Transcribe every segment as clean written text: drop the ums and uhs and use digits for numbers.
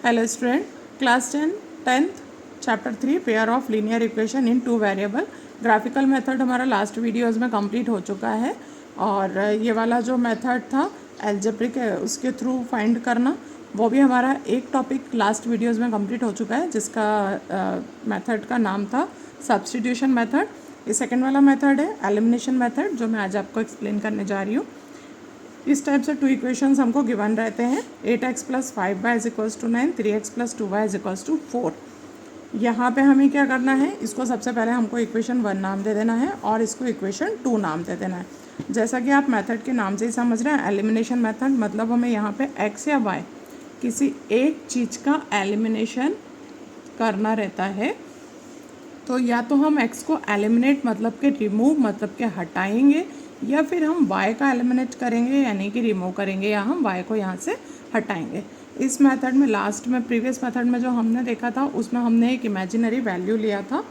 Hello student, class 10th chapter 3 pair of linear equation in two variable graphical method हमारा last videos में complete हो चुका है। और ये वाला जो मेथड था एल्जेब्रिक उसके थ्रू फाइंड करना, वो भी हमारा एक टॉपिक लास्ट वीडियोस में कंप्लीट हो चुका है, जिसका मेथड का नाम था सब्स्टिट्यूशन मेथड। ये सेकेंड वाला मेथड है एलिमिनेशन मेथड, जो मैं आज आपको एक्सप्लेन करने जा रही हूँ। इस टाइप से टू इक्वेशंस हमको गिवन रहते हैं 8x + 5y = 9, 3x + 2y = 4। यहाँ पे हमें क्या करना है, इसको सबसे पहले हमको इक्वेशन 1 नाम दे देना है और इसको इक्वेशन 2 नाम दे देना है। जैसा कि आप मेथड के नाम से ही समझ रहे हैं, एलिमिनेशन मेथड मतलब हमें यहाँ पे x या y किसी एक चीज़ का एलिमिनेशन करना रहता है। तो या तो हम x को एलिमिनेट मतलब के रिमूव मतलब के हटाएंगे, या फिर हम y का एलिमिनेट करेंगे यानी कि रिमूव करेंगे, या हम y को यहाँ से हटाएंगे। इस मेथड में लास्ट में प्रीवियस मेथड में जो हमने देखा था, उसमें हमने एक इमेजिनरी वैल्यू लिया था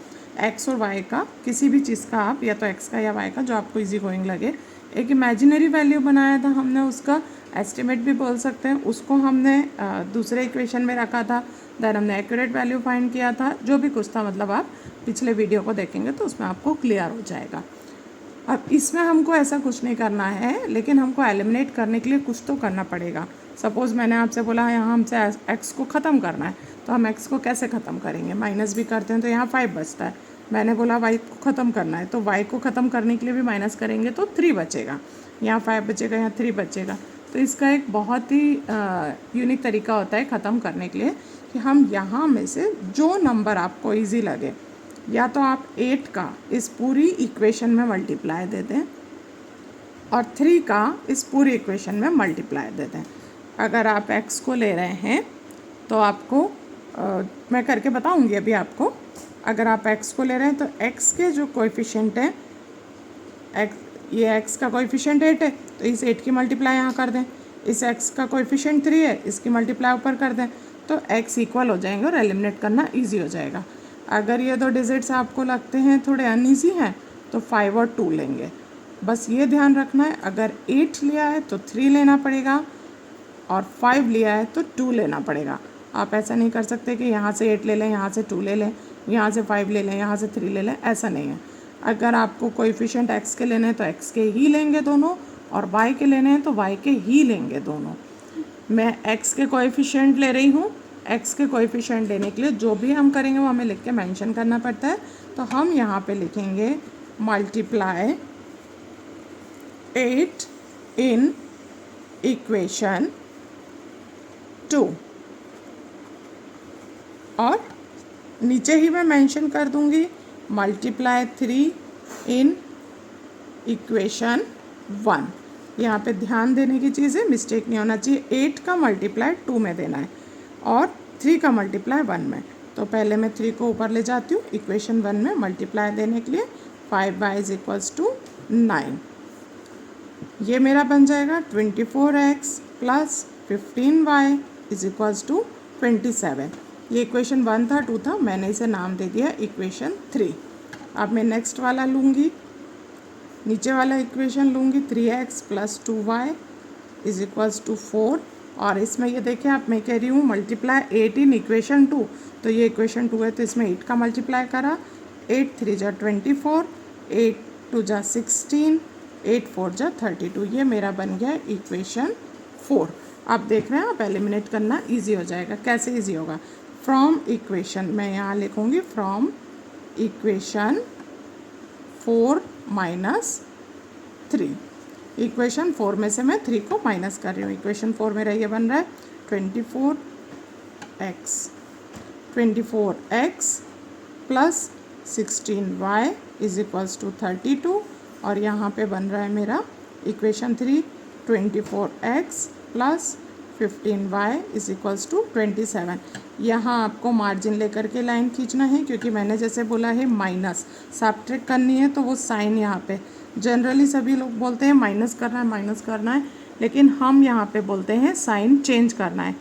x और y का, किसी भी चीज़ का, आप या तो x का या y का, जो आपको इजी गोइंग लगे। एक इमेजिनरी वैल्यू बनाया था हमने, उसका एस्टिमेट भी बोल सकते हैं, उसको हमने दूसरे इक्वेशन में रखा था। देन हमने एक्यूरेट वैल्यू फाइंड किया था, जो भी कुछ था, मतलब आप पिछले वीडियो को देखेंगे तो उसमें आपको क्लियर हो जाएगा। अब इसमें हमको ऐसा कुछ नहीं करना है, लेकिन हमको एलिमिनेट करने के लिए कुछ तो करना पड़ेगा। सपोज़ मैंने आपसे बोला यहाँ हमसे x को ख़त्म करना है, तो हम x को कैसे ख़त्म करेंगे? माइनस भी करते हैं तो यहाँ 5 बचता है। मैंने बोला y को ख़त्म करना है, तो y को ख़त्म करने के लिए भी माइनस करेंगे तो 3 बचेगा, यहाँ 5 बचेगा, यहाँ 3 बचेगा। तो इसका एक बहुत ही यूनिक तरीका होता है ख़त्म करने के लिए, कि हम यहाँ में से जो नंबर आपको ईजी लगे, या तो आप 8 का इस पूरी इक्वेशन में मल्टीप्लाई दे दें और 3 का इस पूरी इक्वेशन में मल्टीप्लाई दे दें। अगर आप x को ले रहे हैं तो आपको मैं करके बताऊंगी अभी आपको। अगर आप x को ले रहे हैं तो x के जो कोएफिशिएंट है, ये x का कोएफिशिएंट 8 है, तो इस 8 की मल्टीप्लाई यहाँ कर दें। इस x का कोएफिशिएंट 3 है, इसकी मल्टीप्लाई ऊपर कर दें, तो x इक्वल हो जाएंगे और एलिमिनेट करना ईजी हो जाएगा। अगर ये दो डिजिट्स आपको लगते हैं थोड़े अनईजी हैं, तो 5 और 2 लेंगे। बस ये ध्यान रखना है, अगर 8 लिया है तो 3 लेना पड़ेगा, और 5 लिया है तो 2 लेना पड़ेगा। आप ऐसा नहीं कर सकते कि यहाँ से 8 ले लें, यहाँ से 2 ले लें, यहाँ से 5 ले लें, यहाँ से 3 ले लें, ऐसा नहीं है। अगर आपको कोएफिशिएंट x के लेने हैं तो x के ही लेंगे दोनों, और y के लेने हैं तो y के ही लेंगे दोनों। मैं x के कोएफिशिएंट ले रही हूँ। x के कोएफिशिएंट लेने के लिए जो भी हम करेंगे वो हमें लिख के मेंशन करना पड़ता है। तो हम यहाँ पे लिखेंगे मल्टीप्लाई 8 इन इक्वेशन 2, और नीचे ही मैं मेंशन कर दूँगी मल्टीप्लाई 3 इन इक्वेशन 1। यहाँ पे ध्यान देने की चीज़ है, मिस्टेक नहीं होना चाहिए। 8 का मल्टीप्लाई 2 में देना है और 3 का मल्टीप्लाई 1 में। तो पहले मैं 3 को ऊपर ले जाती हूँ इक्वेशन 1 में मल्टीप्लाई देने के लिए। 5y = 9, ये मेरा बन जाएगा 24x + 15y = 27। ये इक्वेशन 1 था, 2 था, मैंने इसे नाम दे दिया इक्वेशन 3। अब मैं नेक्स्ट वाला लूँगी, नीचे वाला इक्वेशन लूँगी 3x + 2y = 4, और इसमें ये देखिए आप, मैं कह रही हूँ मल्टीप्लाई 8 इन इक्वेशन 2, तो ये इक्वेशन 2 है तो इसमें 8 का मल्टीप्लाई करा। 8 3 = 24, 8 2 = 16, 8 4 = 32। ये मेरा बन गया इक्वेशन 4। आप देख रहे हैं, आप एलिमिनेट करना ईजी हो जाएगा। कैसे ईजी होगा? फ्रॉम इक्वेशन, मैं यहाँ लिखूँगी फ्रॉम इक्वेशन 4 - 3। इक्वेशन 4 में से मैं 3 को माइनस कर रही हूँ। इक्वेशन 4 मेरा ये बन रहा है 24x + 16y = 32, और यहाँ पे बन रहा है मेरा इक्वेशन 3 24x + 15y = 27। यहाँ आपको मार्जिन लेकर के लाइन खींचना है, क्योंकि मैंने जैसे बोला है माइनस सब्ट्रैक्ट करनी है, तो वो साइन यहाँ पे जनरली सभी लोग बोलते हैं माइनस करना है, माइनस करना है, लेकिन हम यहाँ पे बोलते हैं साइन चेंज करना है,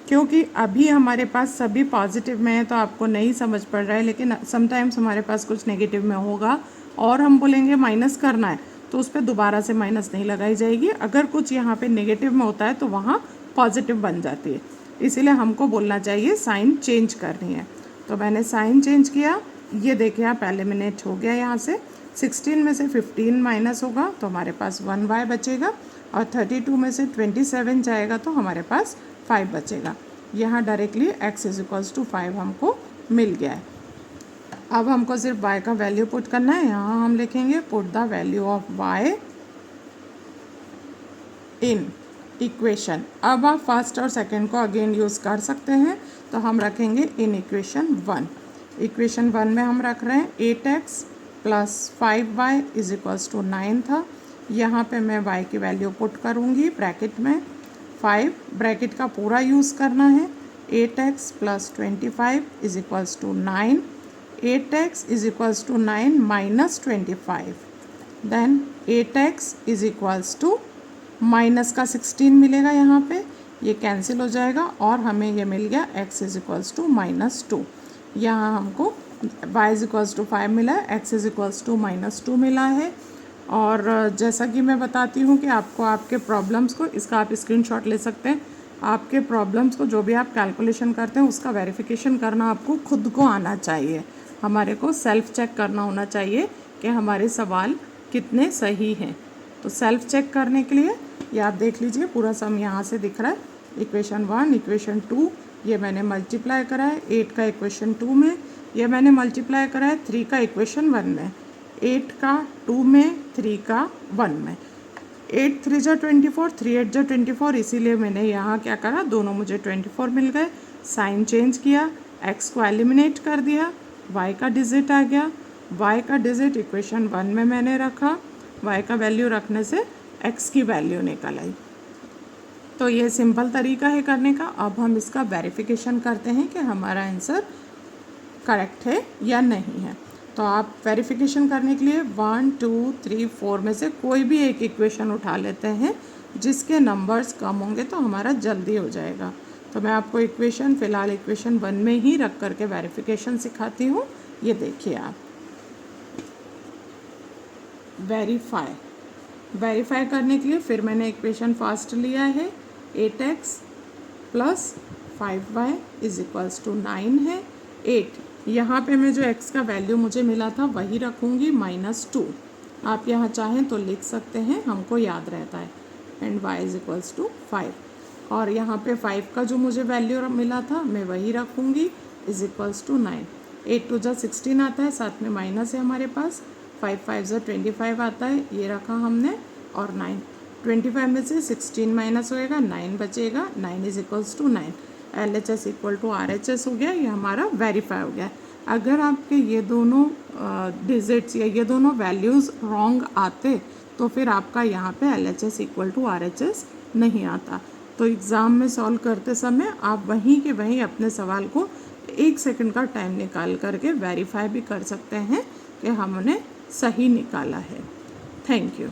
क्योंकि अभी हमारे पास सभी पॉजिटिव में है तो आपको नहीं समझ पड़ रहा है, लेकिन समटाइम्स हमारे पास कुछ नेगेटिव में होगा और हम बोलेंगे माइनस करना है, तो उस पर दोबारा से माइनस नहीं लगाई जाएगी। अगर कुछ यहाँ पे नेगेटिव में होता है तो वहाँ पॉजिटिव बन जाती है। इसीलिए हमको बोलना चाहिए साइन चेंज करनी है। तो मैंने साइन चेंज किया, ये देखिए आप एलिमिनेट हो गया यहाँ से। 16 में से 15 माइनस होगा तो हमारे पास 1y बचेगा, और 32 में से 27 जाएगा तो हमारे पास 5 बचेगा। यहाँ डायरेक्टली x = 5 हमको मिल गया है। अब हमको सिर्फ y का वैल्यू पुट करना है। यहाँ हम लिखेंगे put the value of y in equation. अब आप फर्स्ट और सेकंड को अगेन यूज़ कर सकते हैं, तो हम रखेंगे इन इक्वेशन 1। इक्वेशन 1 में हम रख रहे हैं 8x + 5y = 9 था। यहाँ पे मैं y की वैल्यू पुट करूँगी ब्रैकेट में। 5 ब्रैकेट का पूरा यूज़ करना है। 8x + 25 = 9। 8x = 9 - 25, then 8x = minus का 16 मिलेगा, यहाँ पे ये कैंसिल हो जाएगा और हमें ये मिल गया x = -2। यहाँ हमको y = 5 मिला है, x = -2 मिला है। और जैसा कि मैं बताती हूँ कि आपको आपके प्रॉब्लम्स को, इसका आप स्क्रीनशॉट ले सकते हैं। आपके प्रॉब्लम्स को जो भी आप कैलकुलेशन करते हैं उसका वेरिफिकेशन करना आपको खुद को आना चाहिए। हमारे को सेल्फ चेक करना होना चाहिए कि हमारे सवाल कितने सही हैं। तो सेल्फ चेक करने के लिए ये आप देख लीजिए, पूरा सम यहाँ से दिख रहा है। इक्वेशन 1, इक्वेशन 2 ये मैंने मल्टीप्लाई करा है 8 का इक्वेशन 2 में, ये मैंने मल्टीप्लाई करा है 3 का इक्वेशन 1 में, 8 का 2 में, 3 का 1 में। 8 3 × 24, 3 8 × 24, इसीलिए मैंने यहाँ क्या करा, दोनों मुझे 24 मिल गए। साइन चेंज किया, x को एलिमिनेट कर दिया, y का डिजिट आ गया। y का डिजिट इक्वेशन 1 में मैंने रखा, y का वैल्यू रखने से x की वैल्यू निकल आई। तो ये सिंपल तरीका है करने का। अब हम इसका वेरिफिकेशन करते हैं कि हमारा आंसर करेक्ट है या नहीं है। तो आप वेरिफिकेशन करने के लिए 1 2 3 4 में से कोई भी एक इक्वेशन उठा लेते हैं, जिसके नंबर्स कम होंगे तो हमारा जल्दी हो जाएगा। तो मैं आपको इक्वेशन फ़िलहाल इक्वेशन 1 में ही रख करके वेरिफिकेशन सिखाती हूँ। ये देखिए आप, वेरीफाई करने के लिए फिर मैंने इक्वेशन फर्स्ट लिया है, 8x + 5y = 9 है। 8 यहाँ पे मैं जो x का वैल्यू मुझे मिला था वही रखूँगी, -2। आप यहाँ चाहें तो लिख सकते हैं, हमको याद रहता है। एंड y = 5, और यहाँ पे 5 का जो मुझे वैल्यू मिला था मैं वही रखूँगी, = 9। 8 2 × 16 आता है, साथ में माइनस है हमारे पास। 5 5 × 25 आता है, ये रखा हमने, और 9। 25 में से 16 माइनस होएगा, 9 बचेगा। 9 = 9। LHS = RHS हो गया, ये हमारा वेरीफाई हो गया। अगर आपके ये दोनों डिजिट्स या ये दोनों वैल्यूज़ रॉन्ग आते तो फिर आपका यहाँ पे LHS = RHS नहीं आता। तो एग्ज़ाम में सॉल्व करते समय आप वहीं के वहीं अपने सवाल को 1 सेकंड का टाइम निकाल करके वेरीफाई भी कर सकते हैं कि हमने सही निकाला है। Thank you.